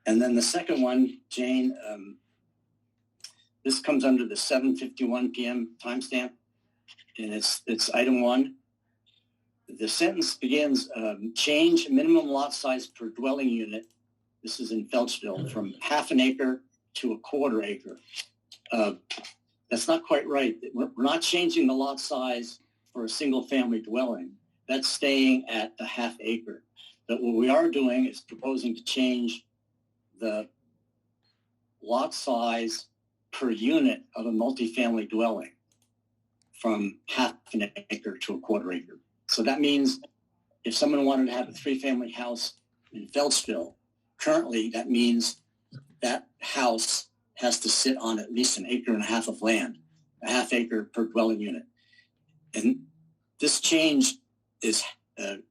And then the second one, Jane, this comes under the 7:51 p.m. timestamp, and it's item 1. The sentence begins, change minimum lot size per dwelling unit. This is in Phelpsville, from half an acre to a quarter acre. That's not quite right. We're not changing the lot size for a single-family dwelling. That's staying at the half acre. But what we are doing is proposing to change the lot size per unit of a multifamily dwelling from half an acre to a quarter acre. So that means if someone wanted to have a 3-family house in Phelpsville, currently that means that house has to sit on at least an acre and a half of land, a half acre per dwelling unit. And this change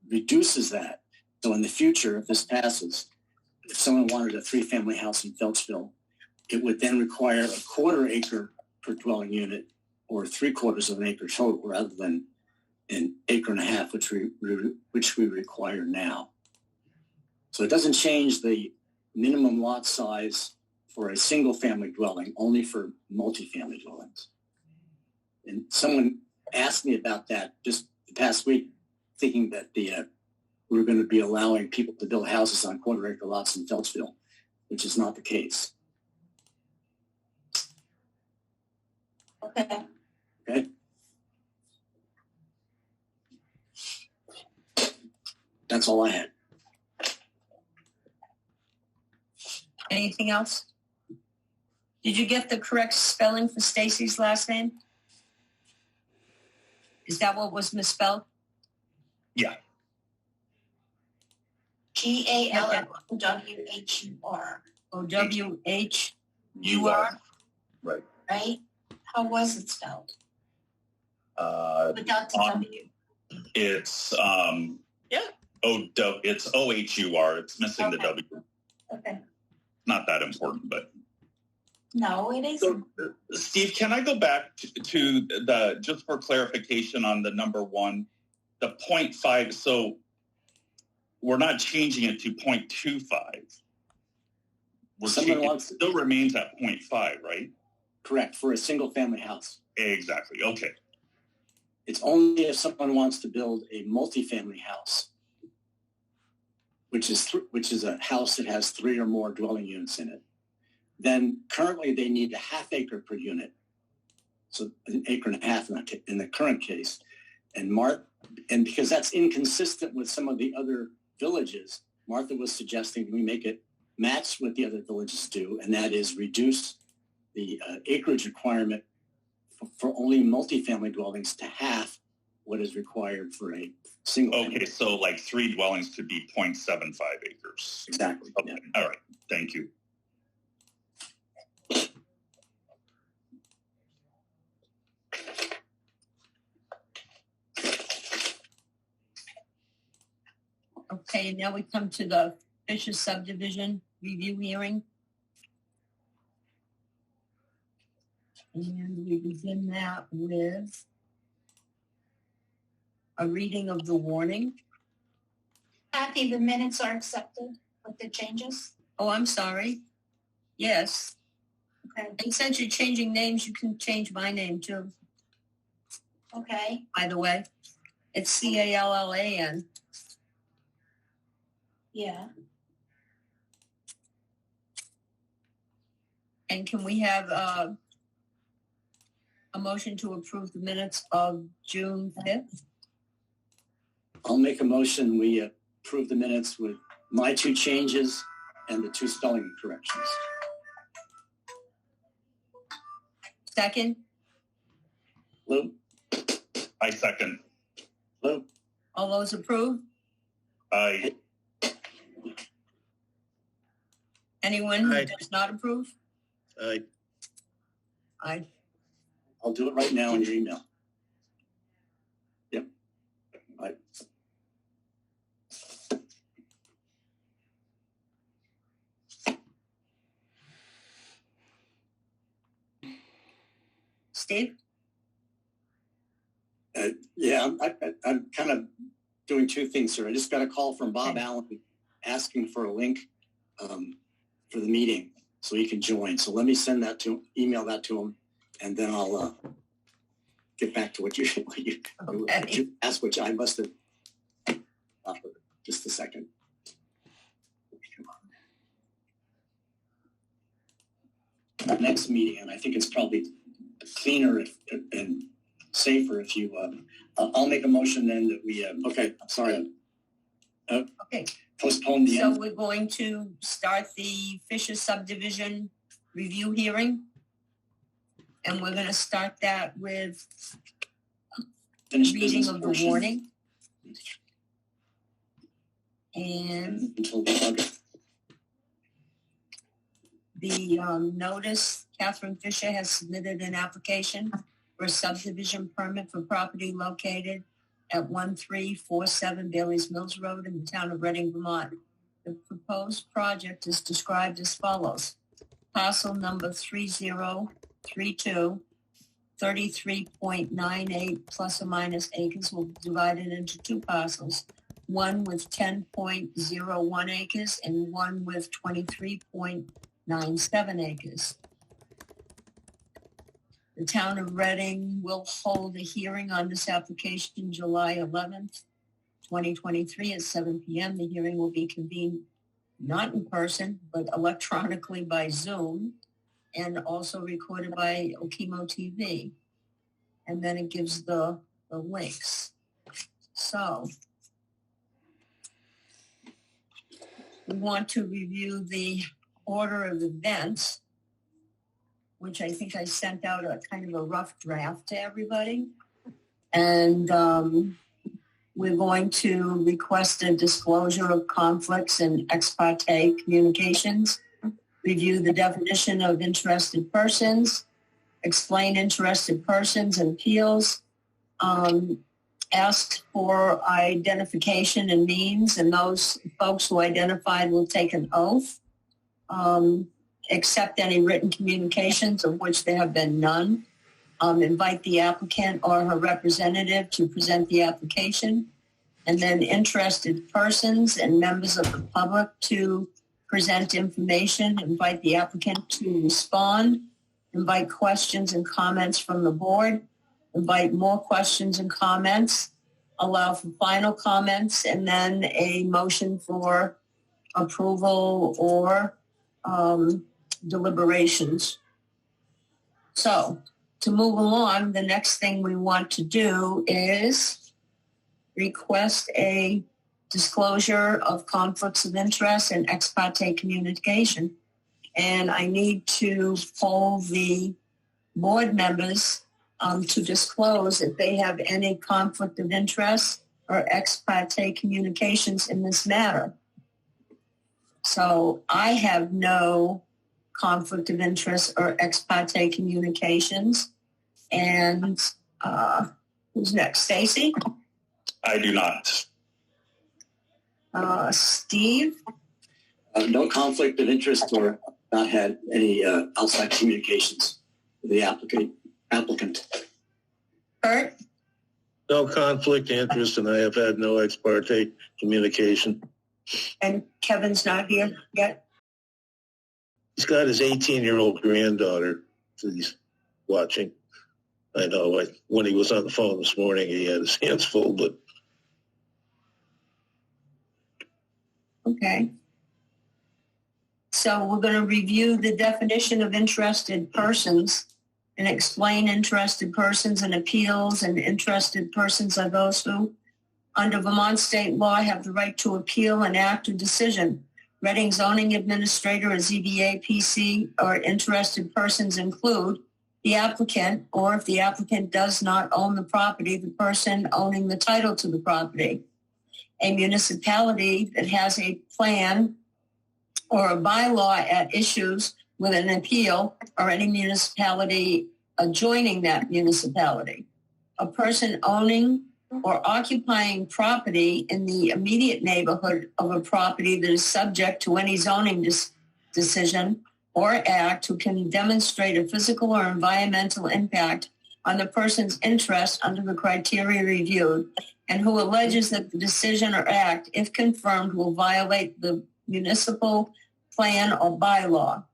reduces that. So in the future, if this passes, if someone wanted a 3-family house in Phelpsville, it would then require a quarter acre per dwelling unit or 3/4 of an acre total rather than an acre and a half, which we require now. So it doesn't change the minimum lot size for a single-family dwelling, only for multifamily dwellings. And someone asked me about that just the past week, thinking that we're going to be allowing people to build houses on quarter-acre lots in Phelpsville, which is not the case. Okay. Okay. That's all I had. Anything else? Did you get the correct spelling for Stacy's last name? Is that what was misspelled? Yeah. Gavelwhur. Owhur. Right. Right? How was it spelled? Without the W. It's it's OHUR. It's missing the W. Okay. Not that important, but no, it isn't. So, Steve, can I go back to the just for clarification on the number 1, the 0.5? So we're not changing it to 0.25. It still remains at 0.5, right? Correct, for a single-family house. Exactly. Okay. It's only if someone wants to build a multifamily house, which is a house that has 3 or more dwelling units in it. Then currently they need a half acre per unit, so an acre and a half in the current case. And because that's inconsistent with some of the other villages, Martha was suggesting we make it match what the other villages do, and that is reduce the acreage requirement for only multifamily dwellings to half what is required for a single. Okay, so like 3 dwellings could be 0.75 acres. Exactly. Okay. Yeah. All right. Thank you. Okay, now we come to the Fisher subdivision review hearing. And we begin that with a reading of the warning. Kathy, the minutes are accepted with the changes? Oh, I'm sorry. Yes. Okay. And since you're changing names, you can change my name too. Okay. By the way, it's Callan. Yeah. And can we have a motion to approve the minutes of June 5th? I'll make a motion. We approve the minutes with my 2 changes and the 2 spelling corrections. Second? Lou? I second. Lou? All those approve? Aye. Anyone who does not approve? Aye. Aye. I'll do it right now in your email. Yep. Aye. Steve? Yeah, I'm kind of doing 2 things here. I just got a call from Bob Allen asking for a link for the meeting so he can join. So let me email that to him, and then I'll get back to what you asked, which I must have. Just a second. Come on. Next meeting, and I think it's probably cleaner and safer if you. I'll make a motion then that we. Okay, sorry. Okay. Postpone the So end. we're going to start the Fisher subdivision review hearing. And we're going to start that with Finish reading business of the portion warning. And until the notice, Catherine Fisher has submitted an application for a subdivision permit for property located at 1347 Bailey's Mills Road in the town of Reading, Vermont. The proposed project is described as follows. Parcel number 3032, 33.98 plus or minus acres will be divided into two parcels, one with 10.01 acres and one with 23.97 acres. The town of Reading will hold a hearing on this application July 11th, 2023 at 7 p.m. The hearing will be convened not in person, but electronically by Zoom, and also recorded by Okemo TV. And then it gives the links. So we want to review the order of events, which I think I sent out a kind of a rough draft to everybody. And we're going to request a disclosure of conflicts and ex parte communications, review the definition of interested persons, explain interested persons and appeals, ask for identification and means, and those folks who identified will take an oath, accept any written communications, of which there have been none, invite the applicant or her representative to present the application, and then interested persons and members of the public to present information, invite the applicant to respond, invite questions and comments from the board, invite more questions and comments, allow for final comments, and then a motion for approval or deliberations. So to move along, the next thing we want to do is request a disclosure of conflicts of interest and ex parte communication. And I need to poll the board members to disclose if they have any conflict of interest or ex parte communications in this matter. So I have no conflict of interest or ex parte communications. And who's next? Stacy? I do not. Steve? No conflict of interest or not had any outside communications with the applicant. Kurt? No conflict of interest, and I have had no ex parte communication. And Kevin's not here yet? He's got his 18-year-old granddaughter that he's watching. I know when he was on the phone this morning, he had his hands full, but... Okay. So we're going to review the definition of interested persons and explain interested persons and appeals, and interested persons are those who, under Vermont state law, have the right to appeal an act or decision. Reading zoning administrator or ZBA PC or interested persons include the applicant, or if the applicant does not own the property, the person owning the title to the property. A municipality that has a plan or a bylaw at issues with an appeal, or any municipality adjoining that municipality. A person owning or occupying property in the immediate neighborhood of a property that is subject to any zoning decision or act, who can demonstrate a physical or environmental impact on the person's interest under the criteria reviewed, and who alleges that the decision or act, if confirmed, will violate the municipal plan, or bylaw.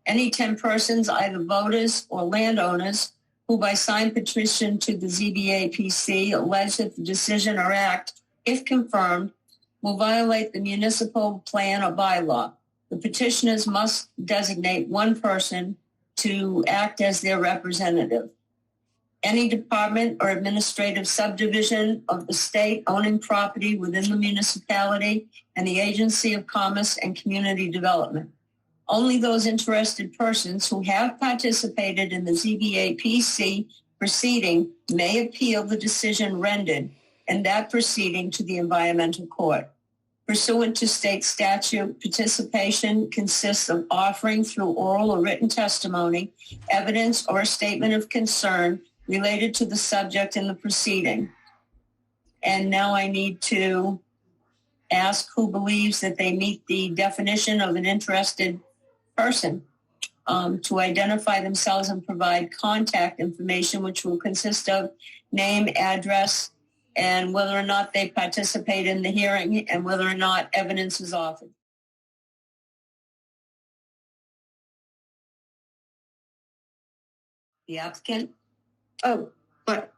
Any 10 persons, either voters or landowners, who by signed petition to the ZBA-PC allege that the decision or act, if confirmed, will violate the municipal plan or bylaw. The petitioners must designate one person to act as their representative. Any department or administrative subdivision of the state owning property within the municipality and the Agency of Commerce and Community Development. Only those interested persons who have participated in the ZBA-PC proceeding may appeal the decision rendered in that proceeding to the Environmental Court. Pursuant to state statute, participation consists of offering through oral or written testimony, evidence, or a statement of concern related to the subject in the proceeding. And now I need to ask who believes that they meet the definition of an interested person to identify themselves and provide contact information, which will consist of name, address, and whether or not they participate in the hearing and whether or not evidence is offered. The applicant? Oh, what?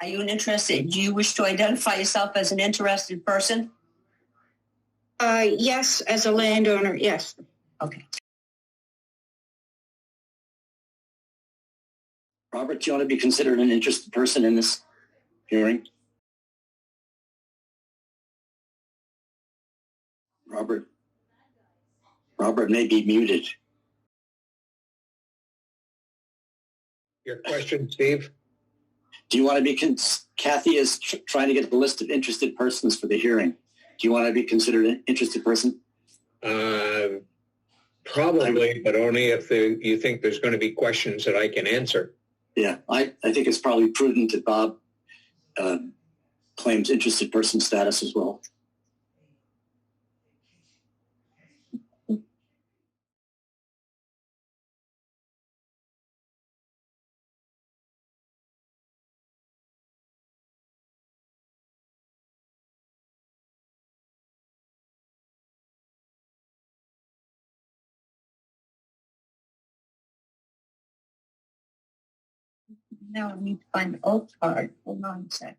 Are you interested? Do you wish to identify yourself as an interested person? Yes, as a landowner, yes. Okay. Robert, do you want to be considered an interested person in this hearing? Robert may be muted. Your question, Steve? Do you want to be, Kathy is trying to get the list of interested persons for the hearing. Do you want to be considered an interested person? Probably, but only if you think there's going to be questions that I can answer. Yeah, I think it's probably prudent that Bob claims interested person status as well. Now I need to find the oath card. Hold on a sec.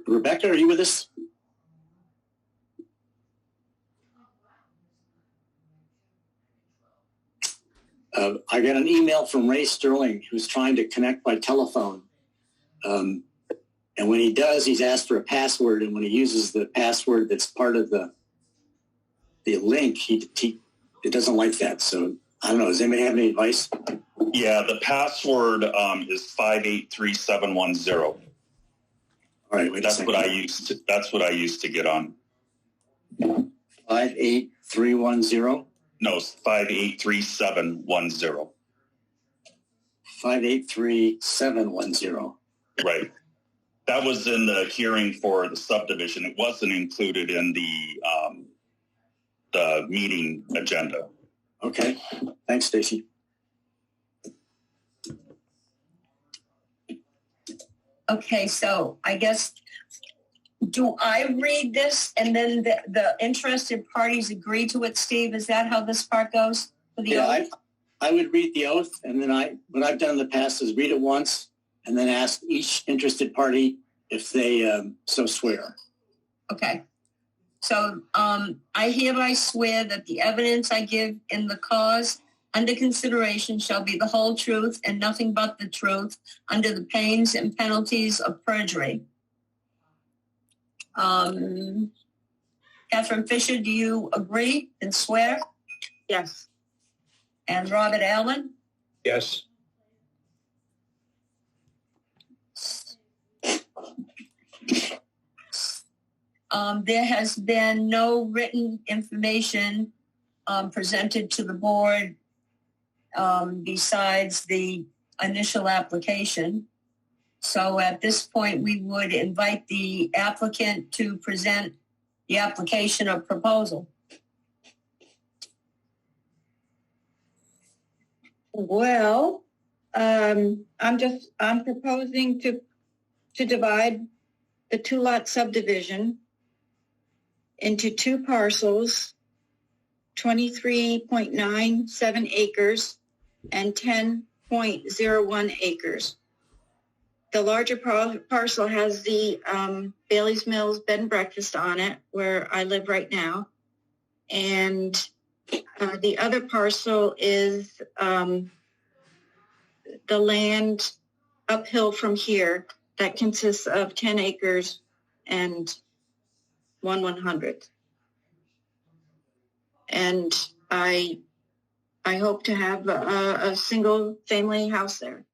Rebecca, are you with us? I got an email from Ray Sterling, who's trying to connect by telephone. And when he does, he's asked for a password. And when he uses the password that's part of the link, it doesn't like that. So I don't know. Does anybody have any advice? Yeah, the password is 583710. All right, wait. That's what I used to get on. 58310. No, 583710. 5833710. Right. That was in the hearing for the subdivision. It wasn't included in the meeting agenda. Okay. Thanks, Stacy. Okay, so I guess, do I read this and then the interested parties agree to it, Steve? Is that how this part goes for the oath? I would read the oath, and then what I've done in the past is read it once and then ask each interested party if they so swear. Okay. So I hereby swear that the evidence I give in the cause under consideration shall be the whole truth and nothing but the truth under the pains and penalties of perjury. Catherine Fisher, do you agree and swear? Yes. And Robert Allen? Yes. There has been no written information presented to the board besides the initial application. So at this point, we would invite the applicant to present the application or proposal. Well, I'm proposing to divide the 2-lot subdivision into 2 parcels, 23.97 acres and 10.01 acres. The larger parcel has the Bailey's Mills bed and breakfast on it, where I live right now. And the other parcel is the land uphill from here that consists of 10 acres and 1/100th. And I hope to have a single family house there.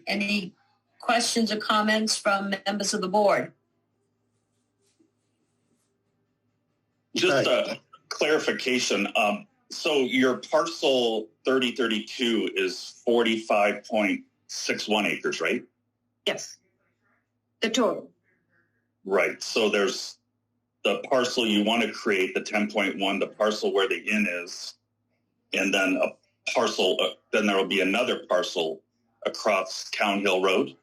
Any questions or comments from members of the board? Just a clarification. So your parcel 3032 is 45.61 acres, right? Yes, the total. Right. So there's the parcel you want to create, the 10.1, the parcel where the inn is, and then a parcel, then there will be another parcel across Town Hill Road.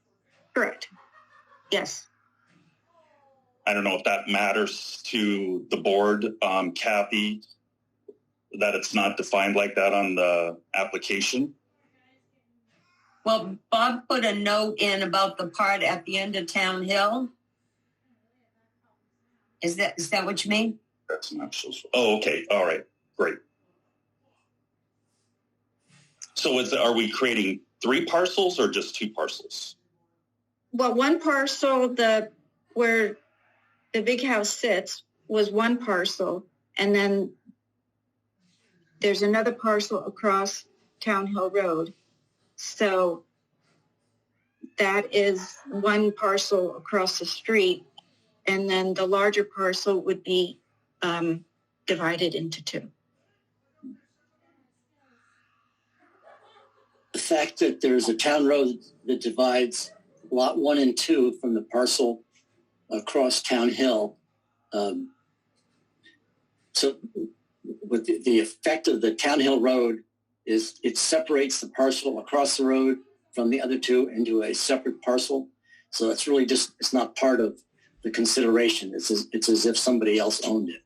Correct. Yes. I don't know if that matters to the board, Kathy, that it's not defined like that on the application. Well, Bob put a note in about the part at the end of Town Hill. Is that what you mean? That's not so. Oh, okay. All right. Great. So are we creating 3 parcels or just 2 parcels? Well, one parcel, where the big house sits, was one parcel, and then there's another parcel across Town Hill Road. So that is one parcel across the street, and then the larger parcel would be divided into 2. The fact that there's a town road that divides lot 1 and 2 from the parcel across Town Hill. So with the effect of the Town Hill Road is it separates the parcel across the road from the other 2 into a separate parcel. So it's really it's not part of the consideration. It's as if somebody else owned it.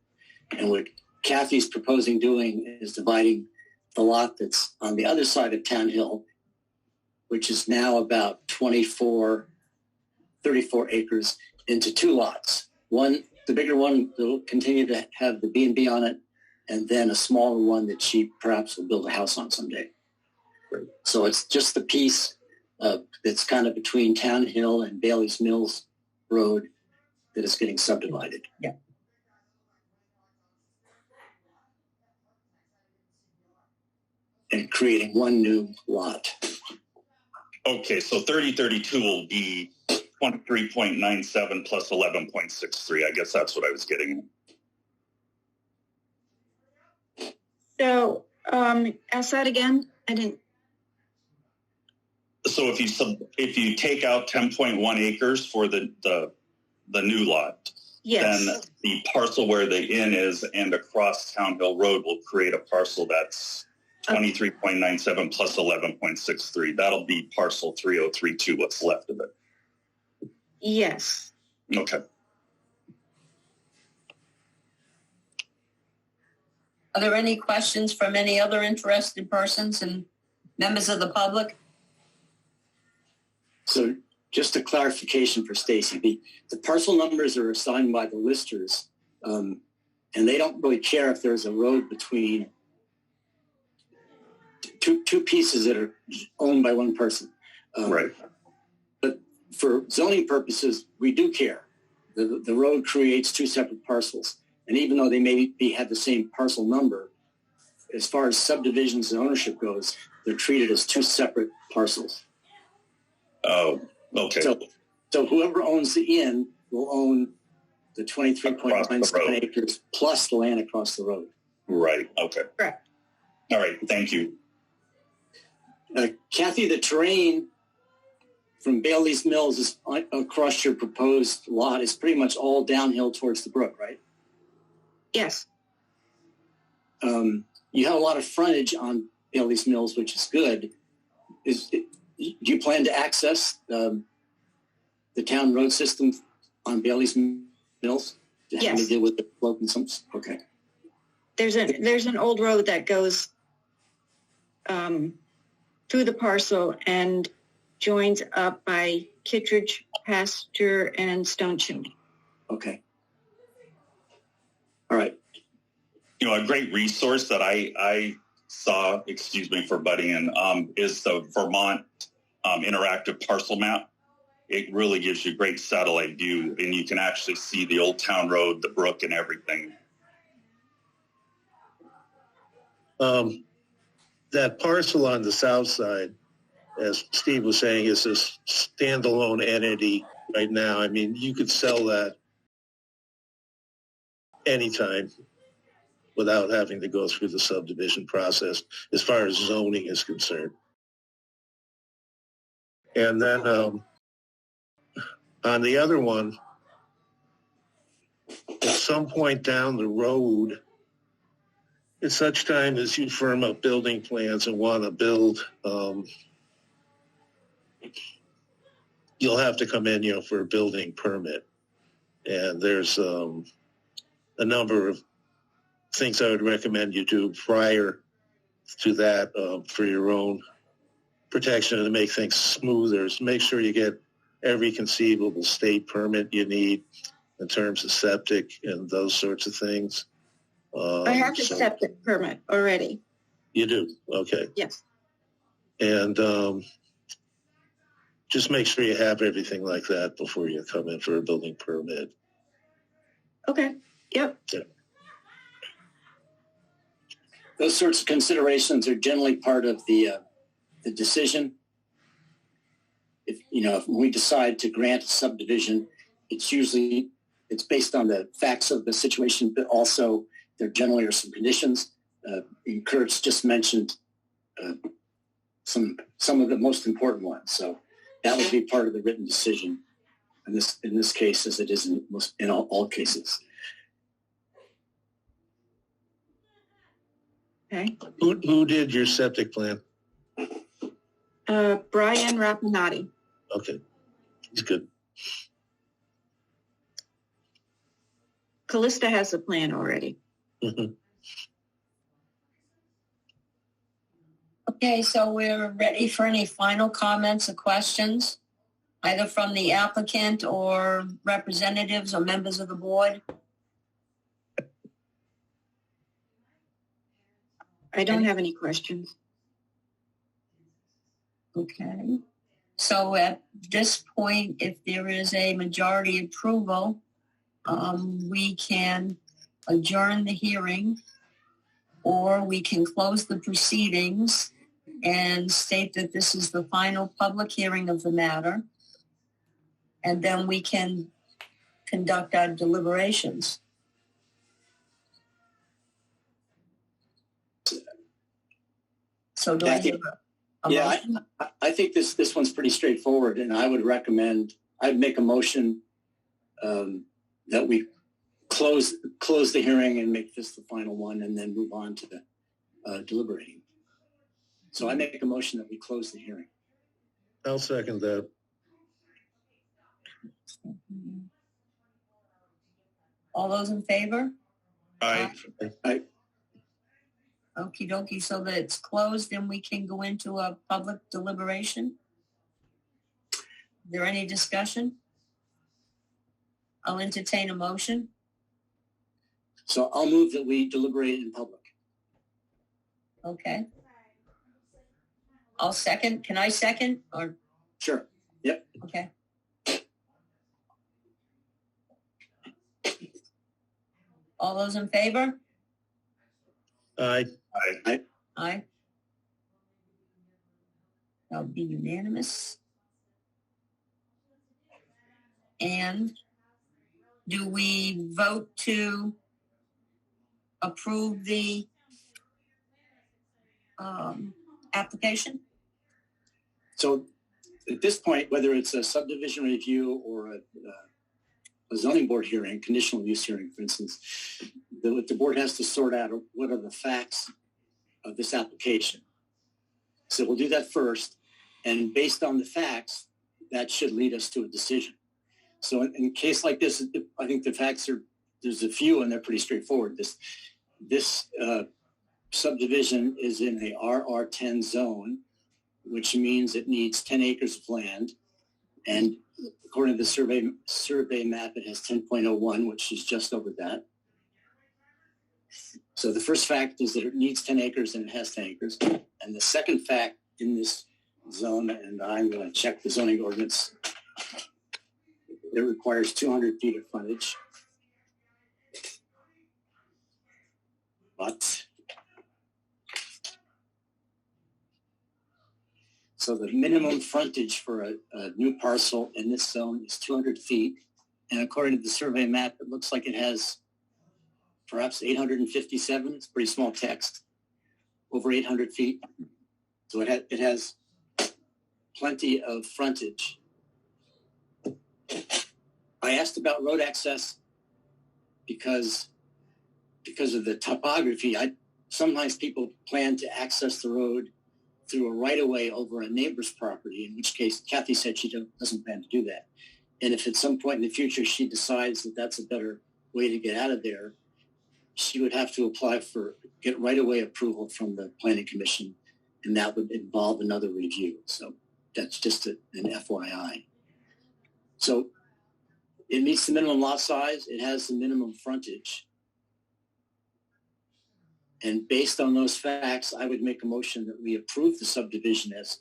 And what Kathy's proposing doing is dividing the lot that's on the other side of Town Hill, which is now about 34 acres, into 2 lots. One, the bigger one, will continue to have the B&B on it, and then a smaller one that she perhaps will build a house on someday. So it's just the piece that's kind of between Town Hill and Bailey's Mills Road that is getting subdivided. Yeah. And creating one new lot. Okay, so 3032 will be 23.97 plus 11.63. I guess that's what I was getting. So ask that again. I didn't. So if you take out 10.1 acres for the new lot, Yes. then the parcel where the inn is and across Town Hill Road will create a parcel that's 23.97 plus 11.63. That'll be parcel 3032, what's left of it. Yes. Okay. Are there any questions from any other interested persons and members of the public? So just a clarification for Stacy, the parcel numbers are assigned by the listers, and they don't really care if there's a road between two pieces that are owned by one person. Right. But for zoning purposes, we do care. The road creates 2 separate parcels. And even though they may have the same parcel number, as far as subdivisions and ownership goes, they're treated as two separate parcels. Oh, okay. So whoever owns the inn will own the 23.97 acres plus the land across the road. Right. Okay. Correct. All right. Thank you. Kathy, the terrain from Bailey's Mills is across your proposed lot is pretty much all downhill towards the brook, right? Yes. You have a lot of frontage on Bailey's Mills, which is good. Do you plan to access the town road system on Bailey's Mills? Yes. To deal with the slope and some. Okay. There's an old road that goes through the parcel and joins up by Kittredge Pasture and Stone Chimney. Okay. All right. You know, a great resource that I saw, excuse me for butting in, is the Vermont interactive parcel map. It really gives you a great satellite view, and you can actually see the old town road, the brook, and everything. That parcel on the south side, as Steve was saying, is a standalone entity right now. I mean, you could sell that anytime without having to go through the subdivision process as far as zoning is concerned. And then on the other one, at some point down the road, at such time as you firm up building plans and want to build, you'll have to come in, for a building permit. And there's a number of things I would recommend you do prior to that for your own protection and to make things smoother. So make sure you get every conceivable state permit you need in terms of septic and those sorts of things. I have a septic permit already. You do? Okay. Yes. And just make sure you have everything like that before you come in for a building permit. Okay. Yep. Yeah. Those sorts of considerations are generally part of the decision. If we decide to grant a subdivision, it's based on the facts of the situation, but also there generally are some conditions. Kurt's just mentioned some of the most important ones, so that would be part of the written decision. In this case, as it is in all cases. Okay. Who did your septic plan? Brian Rapinati. Okay. He's good. Callista has a plan already. Mm-hmm. Okay, so we're ready for any final comments or questions, either from the applicant or representatives or members of the board. I don't have any questions. Okay. So at this point, if there is a majority approval, we can adjourn the hearing, or we can close the proceedings and state that this is the final public hearing of the matter, and then we can conduct our deliberations. So do I hear a motion? I think this one's pretty straightforward, and I'd make a motion that we close the hearing and make this the final one, and then move on to the deliberating. So I make a motion that we close the hearing. I'll second that. All those in favor? Aye. Okie dokie, so that it's closed and we can go into a public deliberation. Is there any discussion? I'll entertain a motion. So I'll move that we deliberate in public. Okay. I'll second. Can I second or? Sure. Yep. Okay. All those in favor? Aye. Aye. Aye. That'll be unanimous. And do we vote to approve the application? So at this point, whether it's a subdivision review or a zoning board hearing, conditional use hearing, for instance, the board has to sort out what are the facts of this application. So we'll do that first. And based on the facts, that should lead us to a decision. So in a case like this, I think the facts there's a few and they're pretty straightforward. This subdivision is in a RR10 zone, which means it needs 10 acres of land. And according to the survey map, it has 10.01, which is just over that. So the first fact is that it needs 10 acres and it has 10 acres. And the second fact in this zone, and I'm going to check the zoning ordinance, it requires 200 feet of frontage. But so the minimum frontage for a new parcel in this zone is 200 feet. And according to the survey map, it looks like it has perhaps 857. It's pretty small text, over 800 feet. So it has plenty of frontage. I asked about road access because of the topography. Sometimes people plan to access the road through a right-of-way over a neighbor's property, in which case Kathy said she doesn't plan to do that. And if at some point in the future she decides that that's a better way to get out of there, she would have to get right-of-way approval from the Planning Commission, and that would involve another review. So that's just an FYI. So it meets the minimum lot size. It has the minimum frontage. And based on those facts, I would make a motion that we approve the subdivision as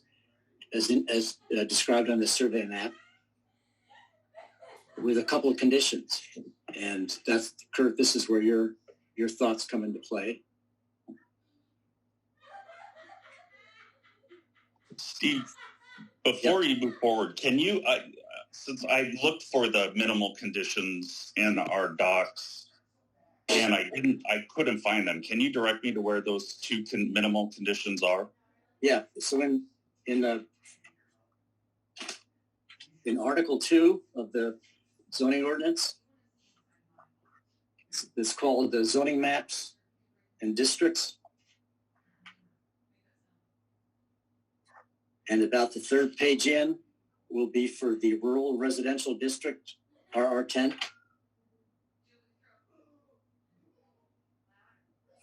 described on the survey map with a couple of conditions. And that's, Kurt, this is where your thoughts come into play. Steve, before you move forward, can you, since I looked for the minimal conditions in our docs and I couldn't find them, can you direct me to where those two minimal conditions are? Yeah. So in Article 2 of the zoning ordinance, it's called the zoning maps and districts. And about the third page in will be for the rural residential district, RR10.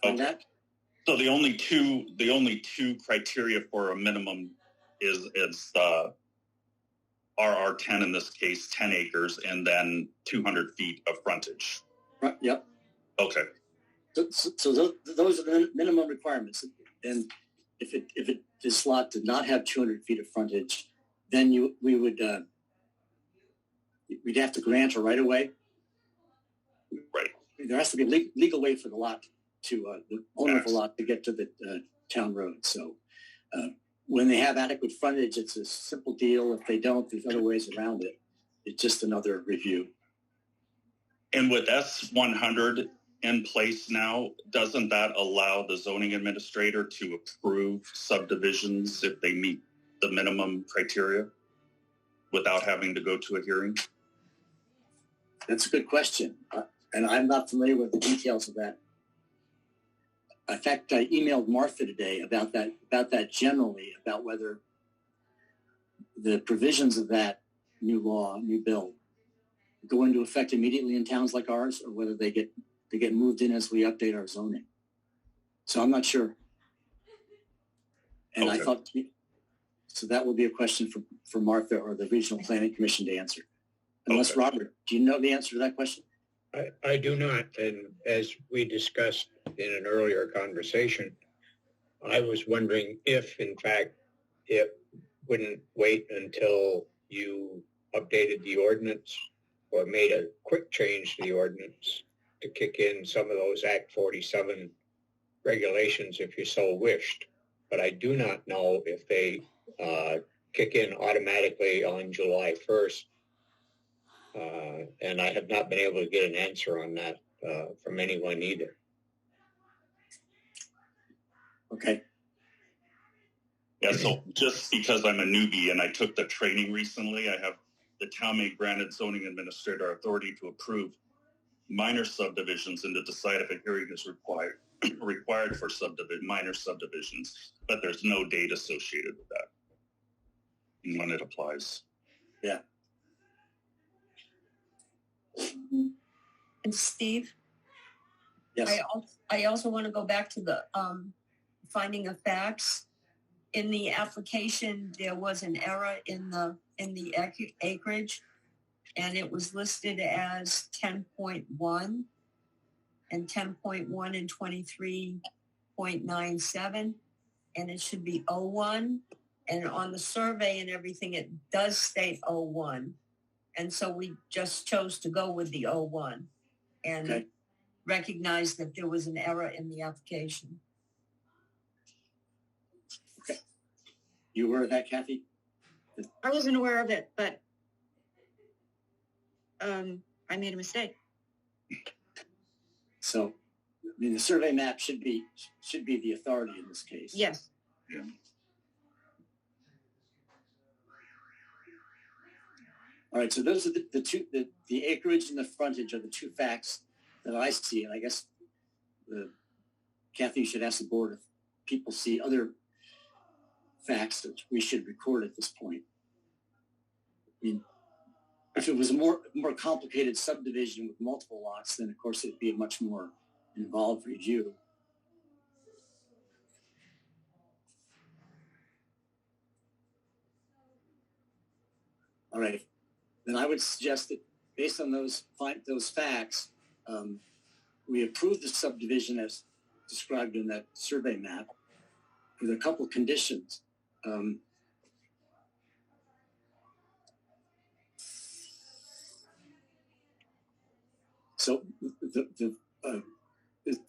Okay. That? So the only two criteria for a minimum is the RR10 in this case, 10 acres, and then 200 feet of frontage. Right. Yep. Okay. So those are the minimum requirements. And if this lot did not have 200 feet of frontage, then we'd have to grant a right-of-way. Right. There has to be a legal way for the lot to the owner of the lot to get to the town road. So when they have adequate frontage, it's a simple deal. If they don't, there's other ways around it. It's just another review. And with S100 in place now, doesn't that allow the zoning administrator to approve subdivisions if they meet the minimum criteria without having to go to a hearing? That's a good question. And I'm not familiar with the details of that. In fact, I emailed Martha today about that generally, about whether the provisions of that new bill, go into effect immediately in towns like ours, or whether they get moved in as we update our zoning. So I'm not sure. And okay. I thought, so that will be a question for Martha or the Regional Planning Commission to answer. Unless, okay. Robert, do you know the answer to that question? I do not. And as we discussed in an earlier conversation, I was wondering if, in fact, it wouldn't wait until you updated the ordinance or made a quick change to the ordinance to kick in some of those Act 47 regulations if you so wished, but I do not know if they kick in automatically on July 1st. And I have not been able to get an answer on that from anyone either. Okay. Yeah, so just because I'm a newbie and I took the training recently, I have the town may granted zoning administrator authority to approve minor subdivisions and to decide if a hearing is required for minor subdivisions, but there's no date associated with that and when it applies. Yeah. And Steve, Yes. I also want to go back to the finding of facts. In the application, there was an error in the acreage, and it was listed as 10.1 and 10.1 and 23.97, and it should be 01. And on the survey and everything, it does state 01. And so we just chose to go with the 01 and recognize that there was an error in the application. Okay. You aware of that, Kathy? I wasn't aware of it, but I made a mistake. So, I mean, the survey map should be the authority in this case. Yes. Yeah. All right. So those are the acreage and the frontage are the two facts that I see, and I guess Kathy should ask the board if people see other facts that we should record at this point. I mean, if it was a more complicated subdivision with multiple lots, then of course it'd be a much more involved review. All right, then I would suggest that based on those facts, we approve the subdivision as described in that survey map with a couple of conditions. So the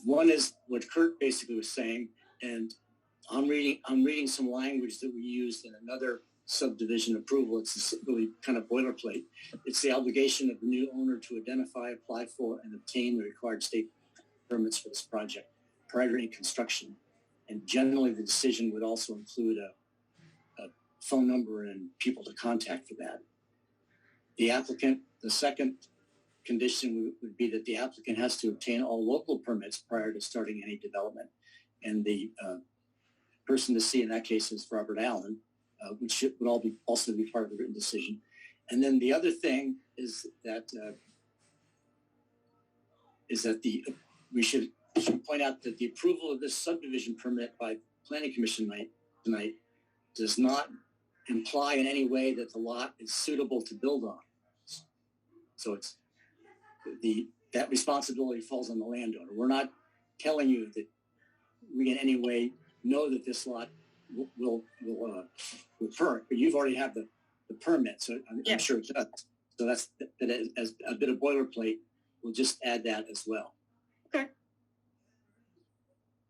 one is what Kurt basically was saying, and I'm reading some language that we used in another subdivision approval. It's really kind of boilerplate. It's the obligation of the new owner to identify, apply for, and obtain the required state permits for this project prior to any construction. And generally, the decision would also include a phone number and people to contact for that. The second condition would be that the applicant has to obtain all local permits prior to starting any development. And the person to see in that case is Robert Allen, which would also be part of the written decision. And then the other thing is that we should point out that the approval of this subdivision permit by Planning Commission tonight does not imply in any way that the lot is suitable to build on. So it's that responsibility falls on the landowner. We're not telling you that we in any way know that this lot will permit, but you've already have the permit, so I'm sure it does. So that's as a bit of boilerplate. We'll just add that as well. Okay. I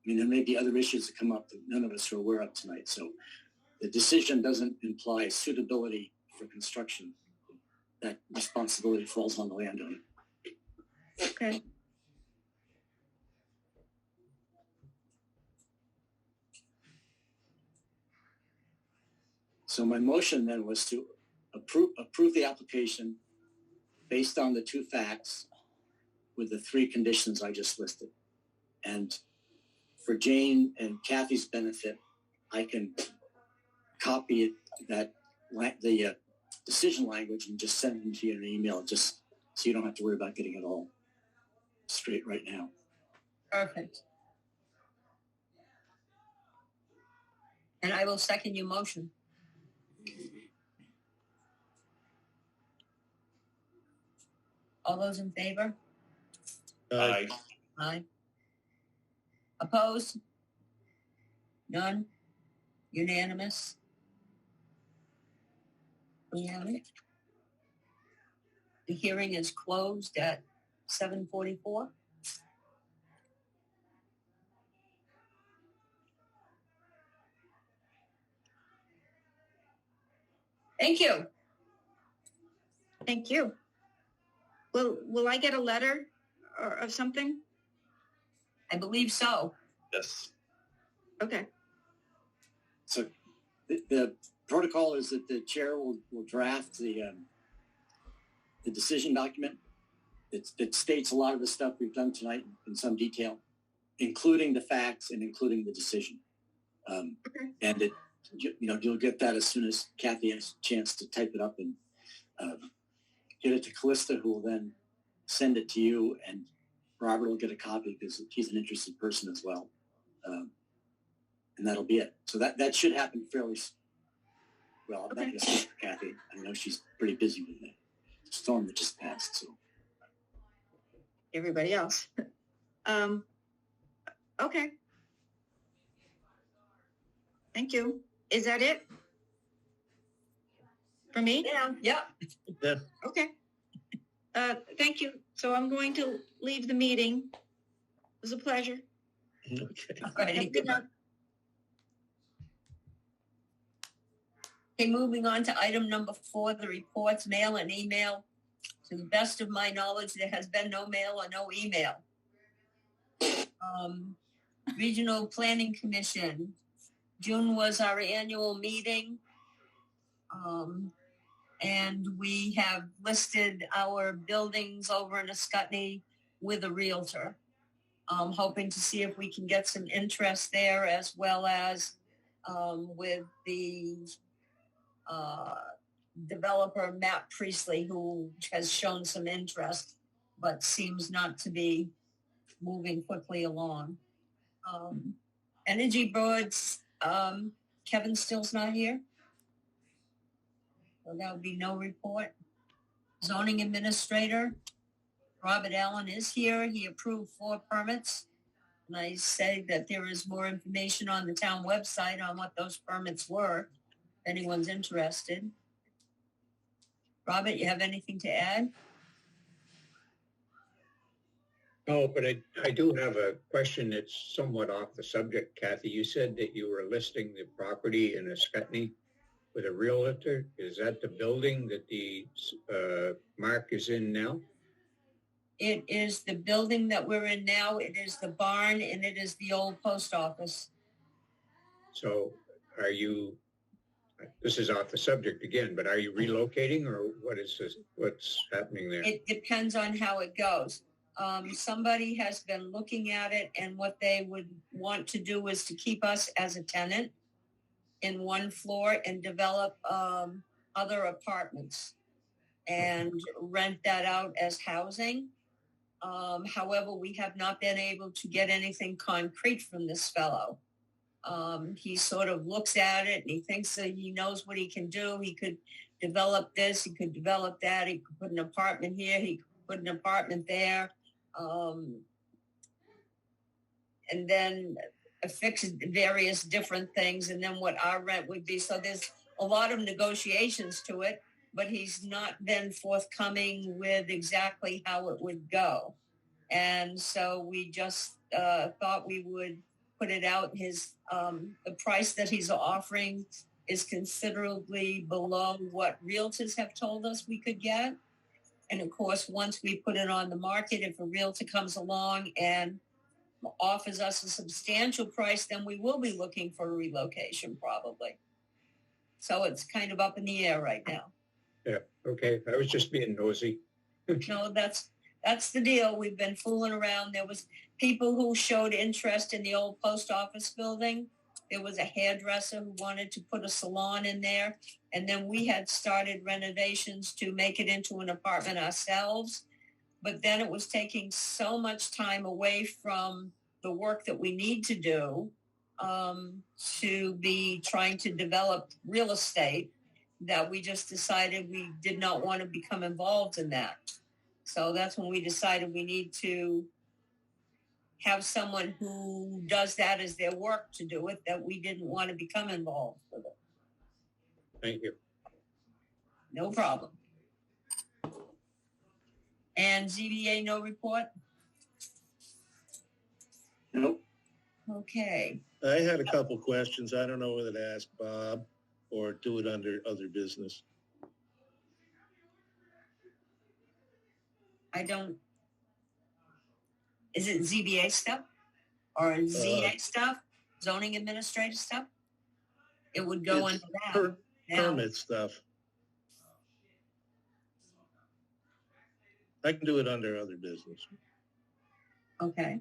mean, there may be other issues that come up that none of us are aware of tonight. So the decision doesn't imply suitability for construction. That responsibility falls on the landowner. Okay. So my motion then was to approve the application based on the two facts with the three conditions I just listed. And for Jane and Kathy's benefit, I can copy the decision language and just send them to you in an email, just so you don't have to worry about getting it all straight right now. Perfect. And I will second your motion. All those in favor? Aye. Aye. Opposed? None? Unanimous? We have it. The hearing is closed at 7:44. Thank you. Thank you. Will I get a letter or of something? I believe so. Yes. Okay. So the protocol is that the chair will draft the decision document. It states a lot of the stuff we've done tonight in some detail, including the facts and including the decision. Okay. And you'll get that as soon as Kathy has a chance to type it up and get it to Callista, who will then send it to you, and Robert will get a copy because he's an interested person as well. And that'll be it. So that should happen fairly well. I'm not going to speak for Kathy. I know she's pretty busy with the storm that just passed. So Everybody else. Okay. Thank you. Is that it? For me? Yeah. Yeah. Okay. Thank you. So I'm going to leave the meeting. It was a pleasure. Okay. All right. Have a good night. Okay, moving on to item number 4, the reports, mail and email. To the best of my knowledge, there has been no mail or no email. Regional Planning Commission. June was our annual meeting. And we have listed our buildings over in Ascutney with a realtor. Hoping to see if we can get some interest there, as well as with the developer Matt Priestley, who has shown some interest but seems not to be moving quickly along. Energy boards, Kevin still's not here, so that would be no report. Zoning administrator Robert Allen is here. He approved 4 permits, and I say that there is more information on the town website on what those permits were, if anyone's interested. Robert, you have anything to add? No, but I do have a question that's somewhat off the subject, Kathy. You said that you were listing the property in Ascutney with a realtor. Is that the building that the mark is in now? It is the building that we're in now. It is the barn, and it is the old post office. So are you, this is off the subject again, but are you relocating, or what is this, what's happening there? It depends on how it goes. Somebody has been looking at it, and what they would want to do is to keep us as a tenant in one floor and develop other apartments and rent that out as housing. However, we have not been able to get anything concrete from this fellow. He sort of looks at it and he thinks that he knows what he can do. He could develop this, he could develop that, he could put an apartment here, he could put an apartment there. And then affix various different things, and then what our rent would be. So there's a lot of negotiations to it, but he's not been forthcoming with exactly how it would go. And so we just thought we would put it out. His the price that he's offering is considerably below what realtors have told us we could get. And of course, once we put it on the market, if a realtor comes along and offers us a substantial price, then we will be looking for a relocation probably. So it's kind of up in the air right now. Yeah, okay. I was just being nosy. No, that's the deal. We've been fooling around. There was people who showed interest in the old post office building. There was a hairdresser who wanted to put a salon in there. And then we had started renovations to make it into an apartment ourselves. But then it was taking so much time away from the work that we need to do to be trying to develop real estate that we just decided we did not want to become involved in that. So that's when we decided we need to have someone who does that as their work to do it, that we didn't want to become involved with it. Thank you. No problem. And ZBA, no report? nope. Okay. I had a couple questions. I don't know whether to ask Bob or do it under other business. Is it ZBA stuff or ZA stuff, zoning administrative stuff? It would go It's into that. permit stuff. I can do it under other business. Okay.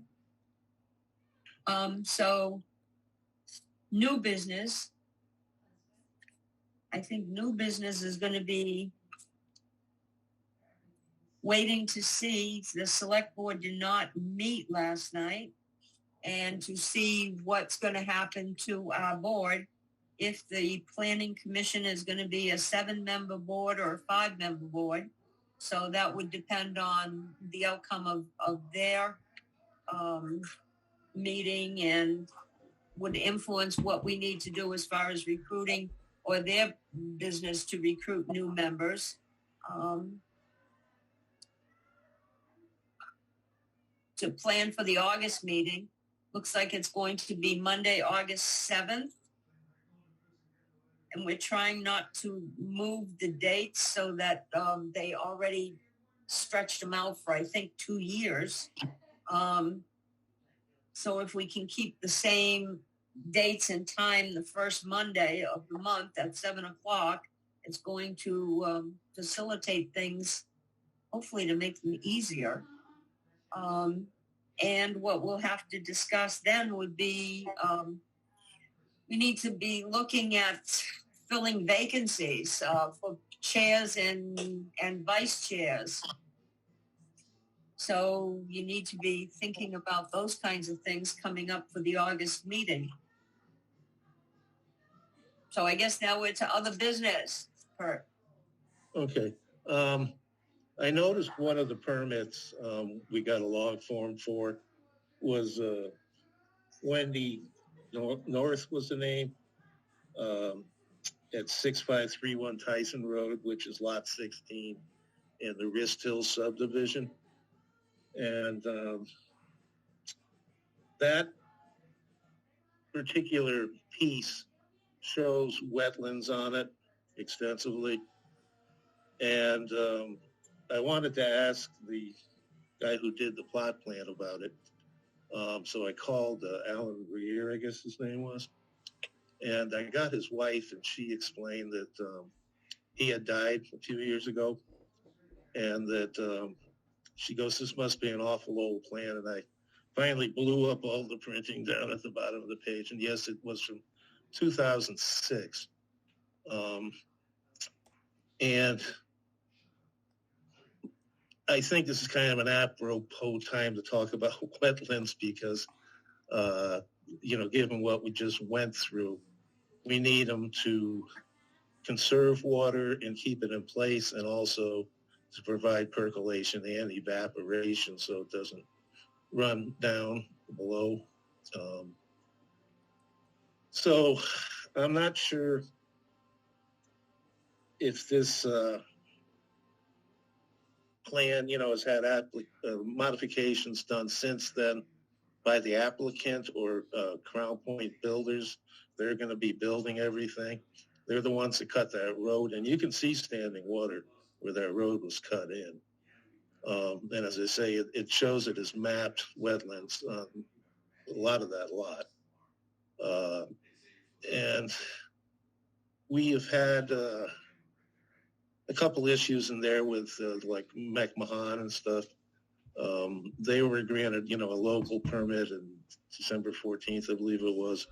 So new business. I think new business is going to be waiting to see. The select board did not meet last night, and to see what's going to happen to our board, if the planning commission is going to be a 7-member board or a 5-member board. So that would depend on the outcome of their meeting, and would influence what we need to do as far as recruiting, or their business to recruit new members. To plan for the August meeting, looks like it's going to be Monday, August 7th. And we're trying not to move the dates so that they already stretched them out for, I think, 2 years. So if we can keep the same dates and time the first Monday of the month at 7:00, it's going to facilitate things, hopefully to make them easier. And what we'll have to discuss then would be, we need to be looking at filling vacancies for chairs and vice chairs. So you need to be thinking about those kinds of things coming up for the August meeting. So I guess now we're to other business. Kurt. Okay. I noticed one of the permits we got a log form for was Wendy North was the name, at 6531 Tyson Road, which is lot 16 in the Wrist Hill subdivision. And that particular piece shows wetlands on it extensively. And I wanted to ask the guy who did the plot plan about it. So I called Alan Greer, I guess his name was. And I got his wife, and she explained that he had died a few years ago. And that she goes, this must be an awful old plan. And I finally blew up all the printing down at the bottom of the page. And yes, it was from 2006. And I think this is kind of an apropos time to talk about wetlands because, given what we just went through, we need them to conserve water and keep it in place, and also to provide percolation and evaporation so it doesn't run down below. So I'm not sure if this plan, has had modifications done since then by the applicant or Crown Point Builders. They're going to be building everything. They're the ones that cut that road, and you can see standing water where that road was cut in. And as I say, it shows it as mapped wetlands on a lot of that lot. And we have had a couple issues in there with like McMahon and stuff. They were granted, a local permit in December 14th, I believe it was,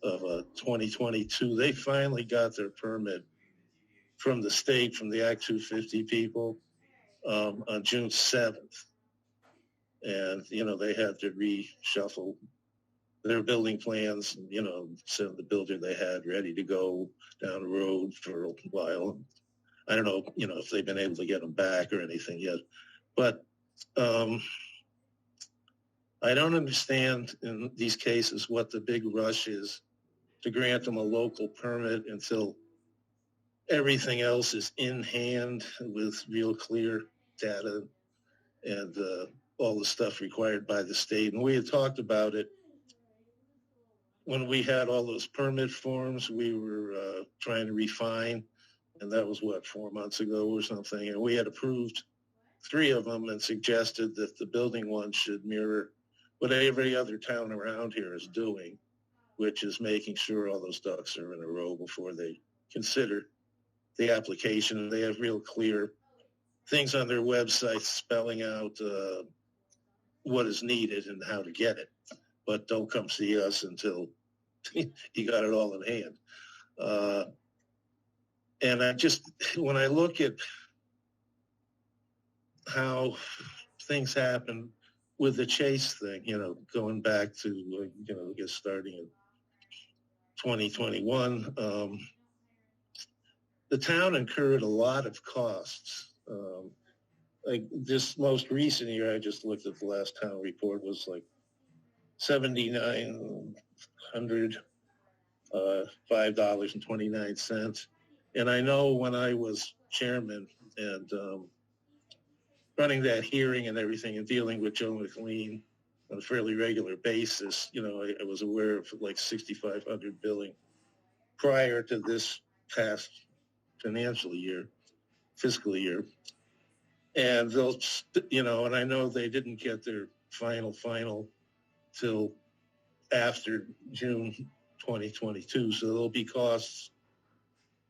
of 2022. They finally got their permit from the state, from the Act 250 people, on June 7th. And, they had to reshuffle their building plans, send the builder they had ready to go down the road for a while. I don't know, if they've been able to get them back or anything yet. But I don't understand in these cases what the big rush is to grant them a local permit until everything else is in hand with real clear data and all the stuff required by the state. And we had talked about it when we had all those permit forms we were trying to refine. And that was 4 months ago or something. And we had approved three of them and suggested that the building one should mirror what every other town around here is doing, which is making sure all those ducks are in a row before they consider the application. They have real clear things on their website spelling out what is needed and how to get it. But don't come see us until you got it all in hand. And I just, when I look at how things happen with the Chase thing, going back to, I guess starting in 2021, the town incurred a lot of costs. Like this most recent year, I just looked at the last town report, was like $7,900, $5.29. And I know when I was chairman and running that hearing and everything and dealing with Joe McLean on a fairly regular basis, I was aware of like 6,500 billing prior to this past fiscal year. And those, and I know they didn't get their final till after June 2022. So there'll be costs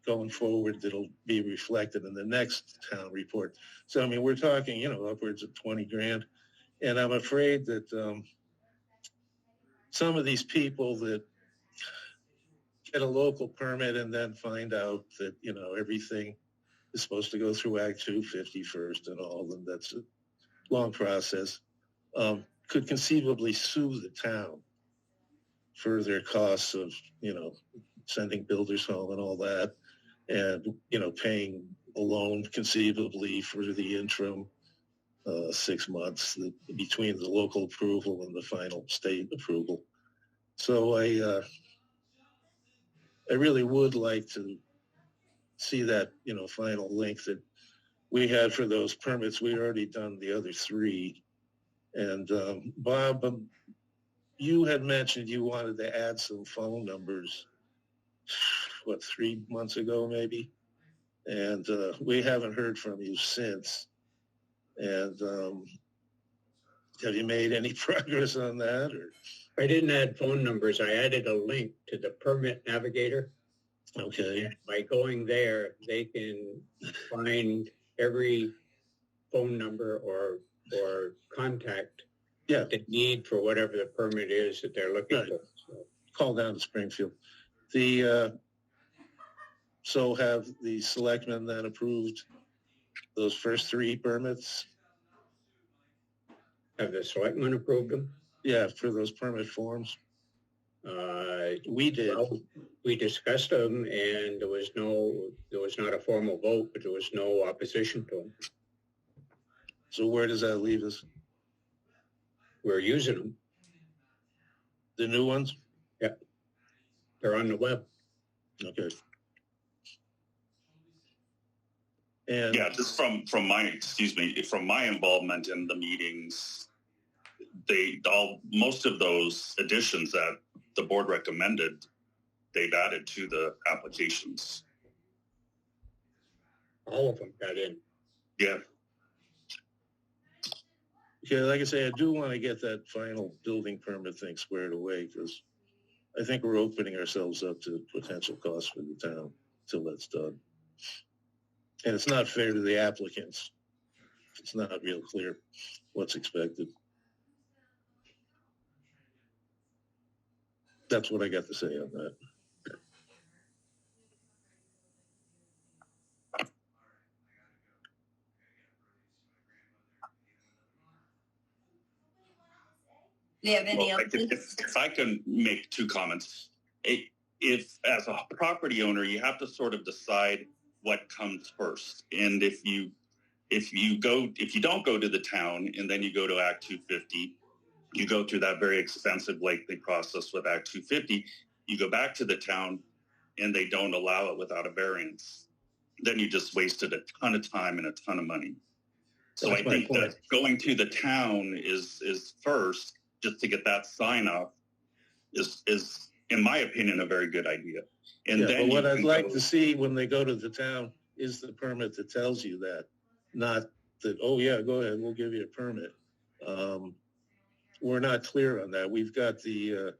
going forward that'll be reflected in the next town report. So, I mean, we're talking, upwards of 20 grand. And I'm afraid that some of these people that get a local permit and then find out that, everything is supposed to go through Act 250 first and all, and that's a long process, could conceivably sue the town for their costs of, sending builders home and all that, and, paying a loan conceivably for the interim 6 months between the local approval and the final state approval. So I really would like to see that, final link that we had for those permits. We already done the other three. And Bob, you had mentioned you wanted to add some phone numbers, 3 months ago maybe? And we haven't heard from you since. And have you made any progress on that? Or? I didn't add phone numbers. I added a link to the Permit Navigator. Okay. And by going there, they can find every phone number or contact they need for whatever the permit is that they're looking for. So. Call down to Springfield. So have the selectmen then approved those first three permits? Have the selectmen approved them? Yeah, for those permit forms. We did. Well, we discussed them, and there was not a formal vote, but there was no opposition to them. So where does that leave us? We're using them. The new ones? Yeah. They're on the web. Okay. And yeah, just from my involvement in the meetings, most of those additions that the board recommended, they've added to the applications. All of them got in. Yeah. Okay, like I say, I do want to get that final building permit thing squared away, because I think we're opening ourselves up to potential costs for the town until that's done. And it's not fair to the applicants. It's not real clear what's expected. That's what I got to say on that. Do you have any Well, updates? if I can make two comments. If as a property owner, you have to sort of decide what comes first. And if you don't go to the town and then you go to Act 250, you go through that very expensive, lengthy process with Act 250, you go back to the town and they don't allow it without a variance. Then you just wasted a ton of time and a ton of money. So I think that going to the town is first, just to get that sign off, is in my opinion a very good idea. And then but what I'd like to see when they go to the town is the permit that tells you that, not that, oh yeah, go ahead, we'll give you a permit. We're not clear on that. We've got the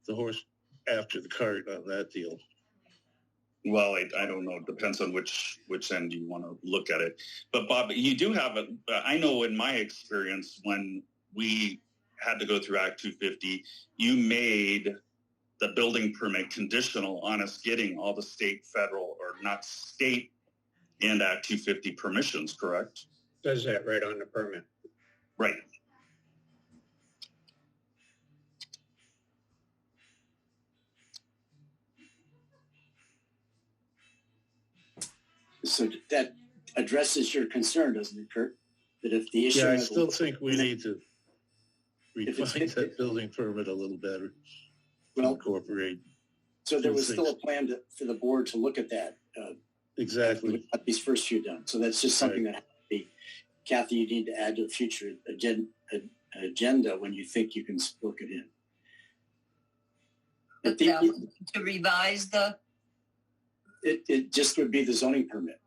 horse after the cart on that deal. Well, I don't know. It depends on which end you want to look at it. But Bob, you do have I know in my experience when we had to go through Act 250, you made the building permit conditional on us getting all the state, federal, or not state and Act 250 permissions, correct? Says that right on the permit. Right. So that addresses your concern, doesn't it, Kurt? That if the issue, yeah, I still think we need to refine that building permit a little better. Well, incorporate. So there was still a plan for the board to look at that. Exactly. At these first few done. So that's just something that has to be, Kathy, you need to add to the future agenda when you think you can work it in. But to revise the. It just would be the zoning permit.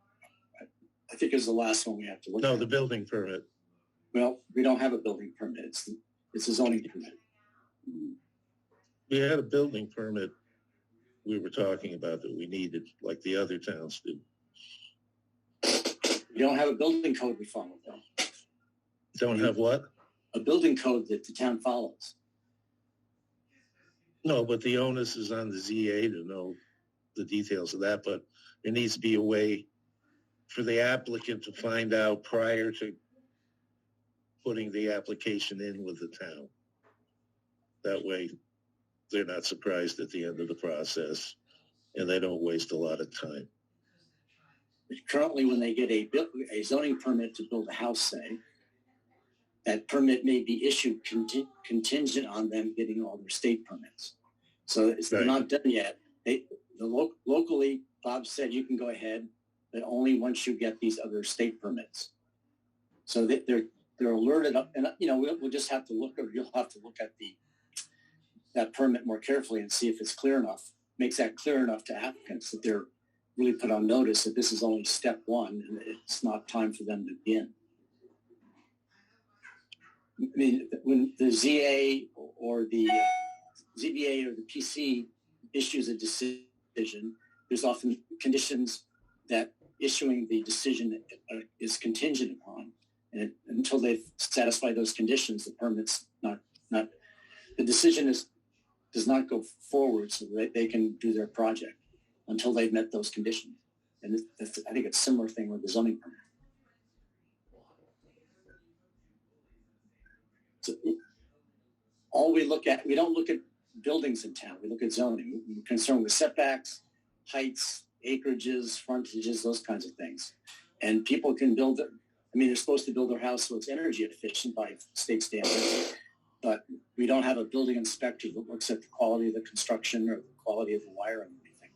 I think is the last one we have to look at. No, the building permit. Well, we don't have a building permit. It's a zoning permit. We had a building permit we were talking about that we needed, like the other towns do. We don't have a building code we follow, though. Don't have what? A building code that the town follows. No, but the onus is on the ZA to know the details of that, but there needs to be a way for the applicant to find out prior to putting the application in with the town. That way they're not surprised at the end of the process and they don't waste a lot of time. Currently, when they get a zoning permit to build a house, say, that permit may be issued contingent on them getting all their state permits. So it's right. Not done yet. Locally, Bob said you can go ahead, but only once you get these other state permits. So they're alerted up, and we'll just have to look, or you'll have to look at that permit more carefully and see if it's clear enough, makes that clear enough to applicants that they're really put on notice that this is only step one and it's not time for them to begin. I mean, when the ZA or the ZBA or the PC issues a decision, there's often conditions that issuing the decision is contingent upon. And until they've satisfied those conditions, the permit's not the decision does not go forward so that they can do their project until they've met those conditions. And I think it's a similar thing with the zoning permit. So all we don't look at buildings in town. We look at zoning. We're concerned with setbacks, heights, acreages, frontages, those kinds of things. And people can build it. I mean, they're supposed to build their house so it's energy efficient by state standards, but we don't have a building inspector that looks at the quality of the construction or the quality of the wiring or anything.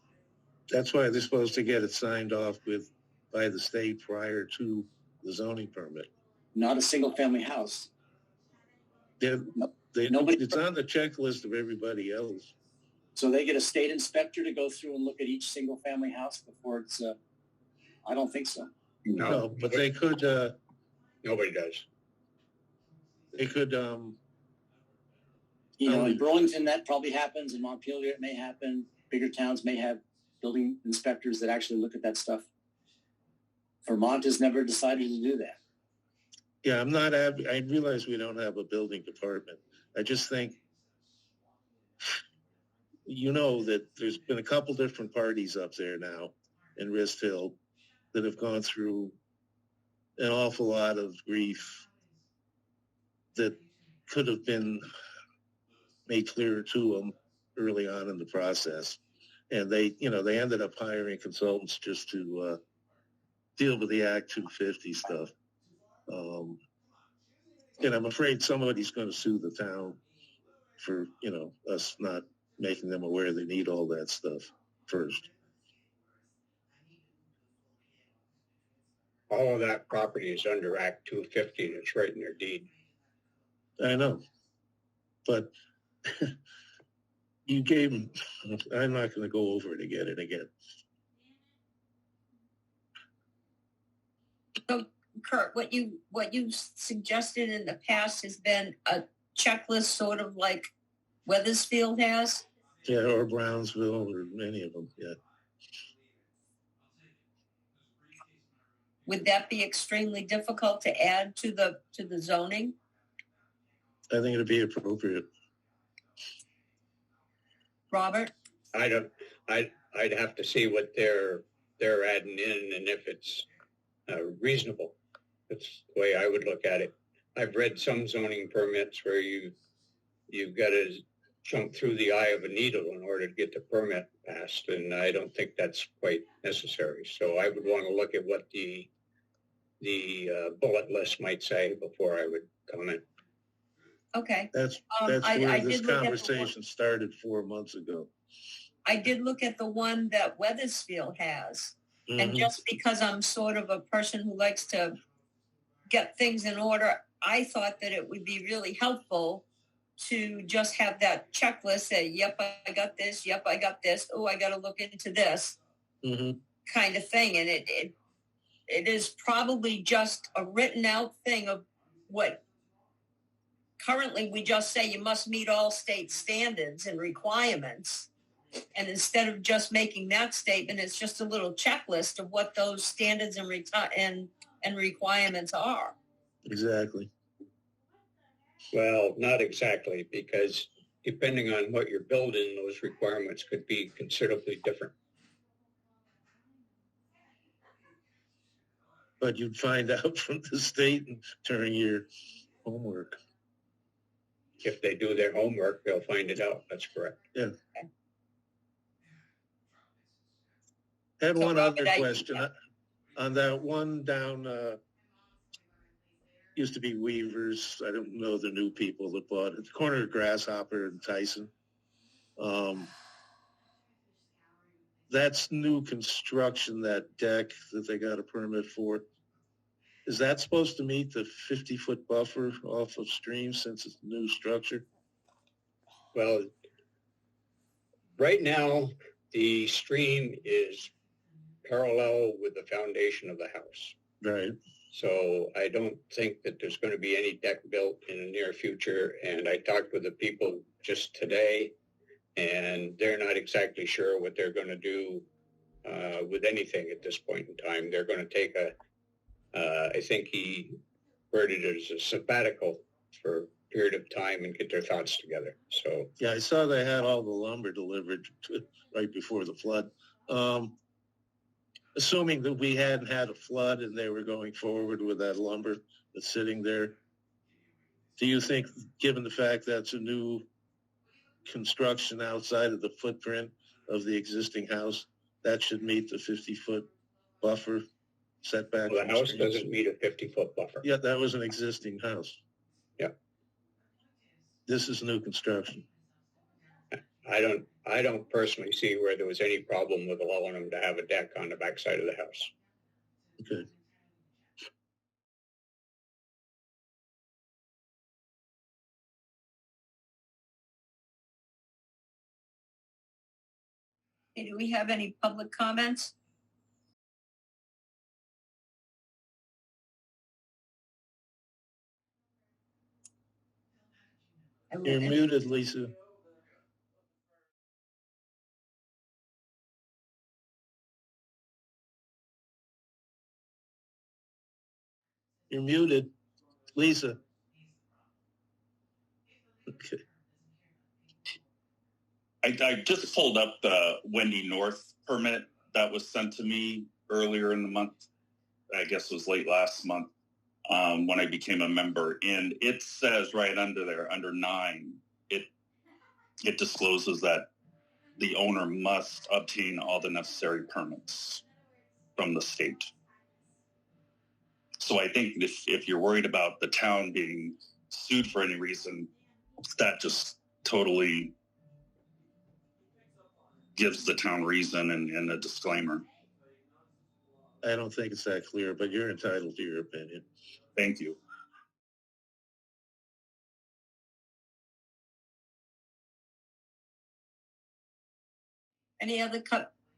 That's why they're supposed to get it signed off by the state prior to the zoning permit. Not a single family house. It's on the checklist of everybody else. So they get a state inspector to go through and look at each single family house before it's, I don't think so. No, but they could. Nobody does. They could. In Burlington, that probably happens. In Montpelier, it may happen. Bigger towns may have building inspectors that actually look at that stuff. Vermont has never decided to do that. Yeah, I realize we don't have a building department. I just think, that there's been a couple different parties up there now in Wrist Hill that have gone through an awful lot of grief that could have been made clearer to them early on in the process. And they ended up hiring consultants just to deal with the Act 250 stuff. And I'm afraid somebody's going to sue the town for, us not making them aware they need all that stuff first. All of that property is under Act 250. It's right in their deed. I know. But you gave them, I'm not going to go over it again and again. Kurt, what you suggested in the past has been a checklist, sort of like Weathersfield has. Yeah, or Brownsville, or any of them. Yeah. Would that be extremely difficult to add to the zoning? I think it'd be appropriate. Robert? I'd have to see what they're adding in and if it's reasonable. That's the way I would look at it. I've read some zoning permits where you've got to jump through the eye of a needle in order to get the permit passed, and I don't think that's quite necessary. So I would want to look at what the bullet list might say before I would comment. Okay. That's I where did this look at the conversation started 4 months ago. I did look at the one that Weathersfield has. And just because I'm sort of a person who likes to get things in order, I thought that it would be really helpful to just have that checklist say, yep, I got this. Yep, I got this. Oh, I got to look into this kind of thing. And it is probably just a written out thing of what currently we just say you must meet all state standards and requirements. And instead of just making that statement, it's just a little checklist of what those standards and requirements are. Exactly. Well, not exactly, because depending on what you're building, those requirements could be considerably different. But you'd find out from the state during your homework. If they do their homework, they'll find it out. That's correct. Yeah. I had one other question. On that one down, used to be Weavers. I don't know the new people that bought it. The corner of Grasshopper and Tyson. That's new construction, that deck that they got a permit for. Is that supposed to meet the 50-foot buffer off of stream since it's a new structure? Well, right now, the stream is parallel with the foundation of the house. Right. So I don't think that there's going to be any deck built in the near future. And I talked with the people just today, and they're not exactly sure what they're going to do with anything at this point in time. They're going to take I think he worded it as a sabbatical for a period of time and get their thoughts together. So yeah, I saw they had all the lumber delivered right before the flood. Assuming that we hadn't had a flood and they were going forward with that lumber that's sitting there, do you think, given the fact that's a new construction outside of the footprint of the existing house, that should meet the 50-foot buffer setback? Well, the house doesn't meet a 50-foot buffer. Yeah, that was an existing house. Yeah. This is new construction. I don't personally see where there was any problem with allowing them to have a deck on the backside of the house. Okay. Okay, do we have any public comments? You're muted, Lisa. You're muted, Lisa. Okay. I just pulled up the Wendy North permit that was sent to me earlier in the month. I guess it was late last month when I became a member. And it says right under there, under 9, it discloses that the owner must obtain all the necessary permits from the state. So I think if you're worried about the town being sued for any reason, that just totally gives the town reason and a disclaimer. I don't think it's that clear, but you're entitled to your opinion. Thank you. Any other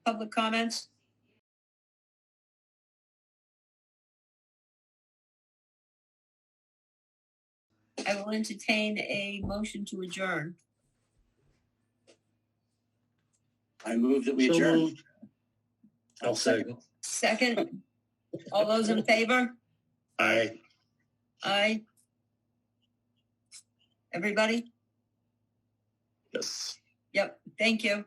public comments? I will entertain a motion to adjourn. I move that we So adjourn. moved. I'll second. Second, all those in favor? Aye. Aye. Everybody? Yes. Yep, thank you.